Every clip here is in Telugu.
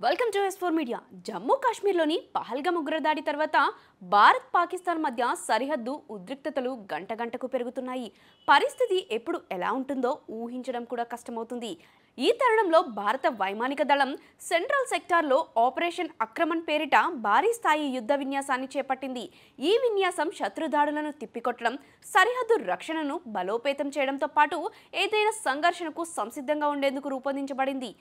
వెల్కమ్ టు ఎస్4 మీడియా. జమ్మూ కాశ్మీర్లోని పహల్గామ్ ఉగ్రదాడి తర్వాత భారత్ పాకిస్తాన్ మధ్య సరిహద్దు ఉద్రిక్తతలు గంటకు పెరుగుతున్నాయి. పరిస్థితి ఎప్పుడు ఎలా ఉంటుందో ఊహించడం కూడా కష్టమవుతుంది. ఈ తరుణంలో భారత వైమానిక దళం సెంట్రల్ సెక్టార్లో ఆపరేషన్ అక్రమణ్ పేరిట భారీ స్థాయి యుద్ధ విన్యాసాన్ని చేపట్టింది. ఈ విన్యాసం శత్రుదాడులను తిప్పికొట్టడం, సరిహద్దు రక్షణను బలోపేతం చేయడంతో పాటు ఏదైనా సంఘర్షణకు సంసిద్ధంగా ఉండేందుకు రూపొందించబడింది.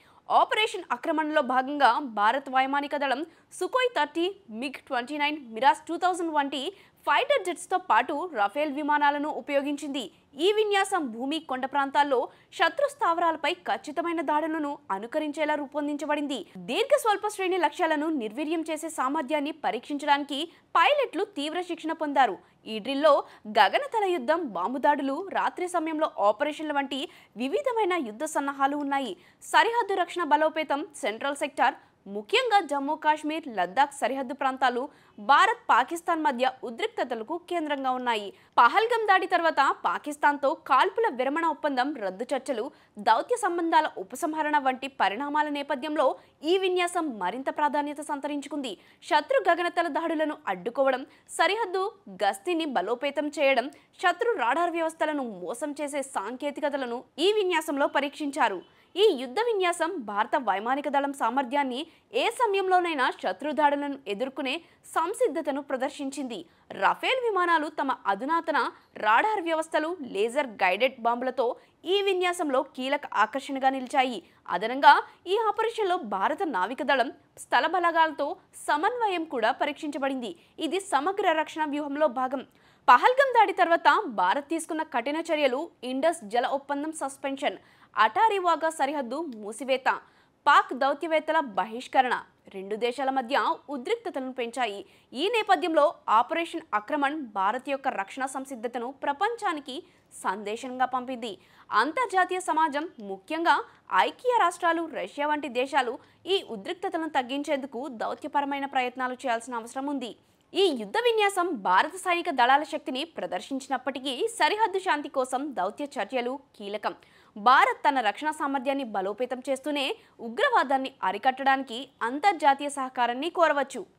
ఆపరేషన్ అక్రమణ్లో భాగంగా భారత్ వైమానిక దళం సుఖోయ్ 30, MiG-29, మిరాజ్ 2000 వంటి ఫైటర్ జెట్స్తో పాటు రఫేల్ విమానాలను ఉపయోగించింది. ఈ విన్యాసం భూమి, కొండ ప్రాంతాల్లో శత్రు స్థావరాలపై ఖచ్చితమైన దాడులను అనుకరించేలా రూపొందించబడింది. దీర్ఘ స్వల్ప శ్రేణి లక్ష్యాలను నిర్వీర్యం చేసే సామర్థ్యాన్ని పరీక్షించడానికి పైలట్లు తీవ్ర శిక్షణ పొందారు. ఈ డ్రిల్లో గగనతల యుద్ధం, బాంబు దాడులు, రాత్రి సమయంలో ఆపరేషన్ల వంటి వివిధమైన యుద్ధ సన్నాహాలు ఉన్నాయి. సరిహద్దు రక్షణ బలోపేతం, సెంట్రల్ సెక్టార్, ముఖ్యంగా జమ్మూ కాశ్మీర్, లద్దాఖ్ సరిహద్దు ప్రాంతాలు భారత్ పాకిస్తాన్ మధ్య ఉద్రిక్తతలకు కేంద్రంగా ఉన్నాయి. పహల్గామ్ దాడి తర్వాత పాకిస్తాన్తో కాల్పుల విరమణ ఒప్పందం రద్దు చర్చలు, దౌత్య సంబంధాల ఉపసంహరణ వంటి పరిణామాల నేపథ్యంలో ఈ విన్యాసం మరింత ప్రాధాన్యత సంతరించుకుంది. శత్రు గగనతల దాడులను అడ్డుకోవడం, సరిహద్దు గస్తీని బలోపేతం చేయడం, శత్రు రాడార్ వ్యవస్థలను మోసం చేసే సాంకేతికతలను ఈ విన్యాసంలో పరీక్షించారు. ఈ యుద్ధ విన్యాసం భారత వైమానిక దళం సామర్థ్యాన్ని, ఏ సమయంలోనైనా శత్రుదాడులను ఎదుర్కొనే సంసిద్ధతను ప్రదర్శించింది. రఫేల్ విమానాలు తమ అధునాతన రాడార్ వ్యవస్థలు, లేజర్ గైడెడ్ బాంబులతో ఈ విన్యాసంలో కీలక ఆకర్షణగా నిలిచాయి. అదనంగా ఈ ఆపరేషన్లో భారత నావిక దళం స్థల బలగాలతో సమన్వయం కూడా పరీక్షించబడింది. ఇది సమగ్ర రక్షణ వ్యూహంలో భాగం. పహల్గామ్ దాడి తర్వాత భారత్ తీసుకున్న కఠిన చర్యలు, ఇండస్ జల ఒప్పందం సస్పెన్షన్, అటారీ వాఘా సరిహద్దు మూసివేత, పాక్ దౌత్యవేత్తల బహిష్కరణ రెండు దేశాల మధ్య ఉద్రిక్తతలను పెంచాయి. ఈ నేపథ్యంలో ఆపరేషన్ అక్రమణ్ భారత్ యొక్క రక్షణ సంసిద్ధతను ప్రపంచానికి సందేశంగా పంపింది. అంతర్జాతీయ సమాజం, ముఖ్యంగా ఐక్య రాష్ట్రాలు, రష్యా వంటి దేశాలు ఈ ఉద్రిక్తతలను తగ్గించేందుకు దౌత్యపరమైన ప్రయత్నాలు చేయాల్సిన అవసరం ఉంది. ఈ యుద్ధ విన్యాసం భారత సైనిక దళాల శక్తిని ప్రదర్శించినప్పటికీ సరిహద్దు శాంతి కోసం దౌత్య చర్యలు కీలకం. భారత్ తన రక్షణ సామర్థ్యాన్ని బలోపేతం చేస్తూనే ఉగ్రవాదాన్ని అరికట్టడానికి అంతర్జాతీయ సహకారాన్ని కోరవచ్చు.